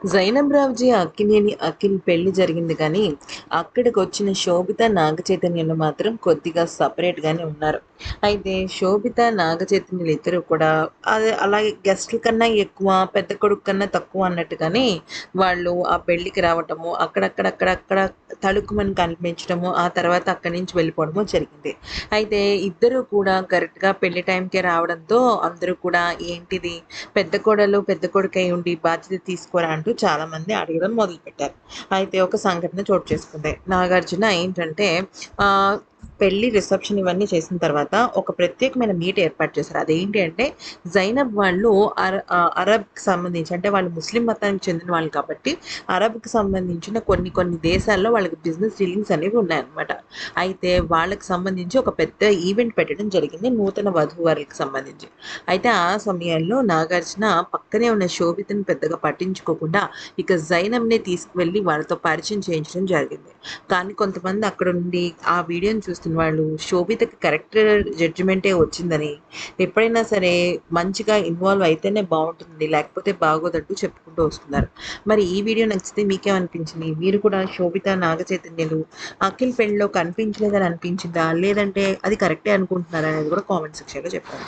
జైనబ్ రావుజీ అక్కినేని అఖిల్ పెళ్లి జరిగింది కానీ, అక్కడికొచ్చిన శోభిత, నాగచైతన్యలు మాత్రం కొద్దిగా సెపరేట్‌గానే ఉన్నారు. అయితే శోభిత, నాగచైతన్యలు ఇద్దరు కూడా అలాగే గెస్ట్‌ల కన్నా ఎక్కువ, పెద్ద కొడుకు కన్నా తక్కువ అన్నట్టుగానే వాళ్ళు ఆ పెళ్ళికి రావటము, అక్కడక్కడ తళుక్కుమని కనిపించడము, ఆ తర్వాత అక్కడి నుంచి వెళ్ళిపోవడము జరిగింది. అయితే ఇద్దరు కూడా కరెక్ట్‌గా పెళ్లి టైంకే రావడంతో అందరూ కూడా ఏంటిది పెద్ద కోడలు, పెద్ద కొడుకై ఉండి బాధ్యత తీసుకోరా అంటూ చాలామంది అడగడం మొదలుపెట్టారు. అయితే ఒక సంఘటన చోటు చేసుకుంది. నాగార్జున ఏంటంటే ఆహ్, పెళ్లి, రిసెప్షన్ ఇవన్నీ చేసిన తర్వాత ఒక ప్రత్యేకమైన మీట్ ఏర్పాటు చేశారు. అదేంటి అంటే జైనబ్ వాళ్ళు అరబ్‌కి సంబంధించి అంటే వాళ్ళు ముస్లిం మతానికి చెందిన వాళ్ళు కాబట్టి అరబ్‌కి సంబంధించిన కొన్ని కొన్ని దేశాల్లో వాళ్ళకి బిజినెస్ డీలింగ్స్ అనేవి ఉన్నాయన్నమాట. అయితే వాళ్ళకి సంబంధించి ఒక పెద్ద ఈవెంట్ పెట్టడం జరిగింది. నూతన వధూవరులకు సంబంధించి. అయితే ఆ సమయంలో నాగార్జున పక్కనే ఉన్న శోభితని పెద్దగా పట్టించుకోకుండా ఇక జైనబ్‌నే తీసుకువెళ్ళి వాళ్ళతో పరిచయం చేయించడం జరిగింది. కానీ కొంతమంది అక్కడ నుండి ఆ వీడియోని చూస్తున్న వాళ్ళు శోభితకి కరెక్ట్ జడ్జిమెంటే వచ్చిందని, ఎప్పుడైనా సరే మంచిగా ఇన్వాల్వ్ అయితేనే బావుంటుంది. లేకపోతే బాగోదంటూ చెప్పుకుంటూ వస్తున్నారు. మరి ఈ వీడియో నచ్చితే మీకేమనిపించింది? మీరు కూడా శోభిత, నాగచైతన్యలు అఖిల్ పెళ్ళిలో కనిపించలేదని అనిపించిందా? లేదంటే అది కరెక్టే అనుకుంటున్నారా అనేది కూడా కామెంట్ సెక్షన్‌లో చెప్పండి.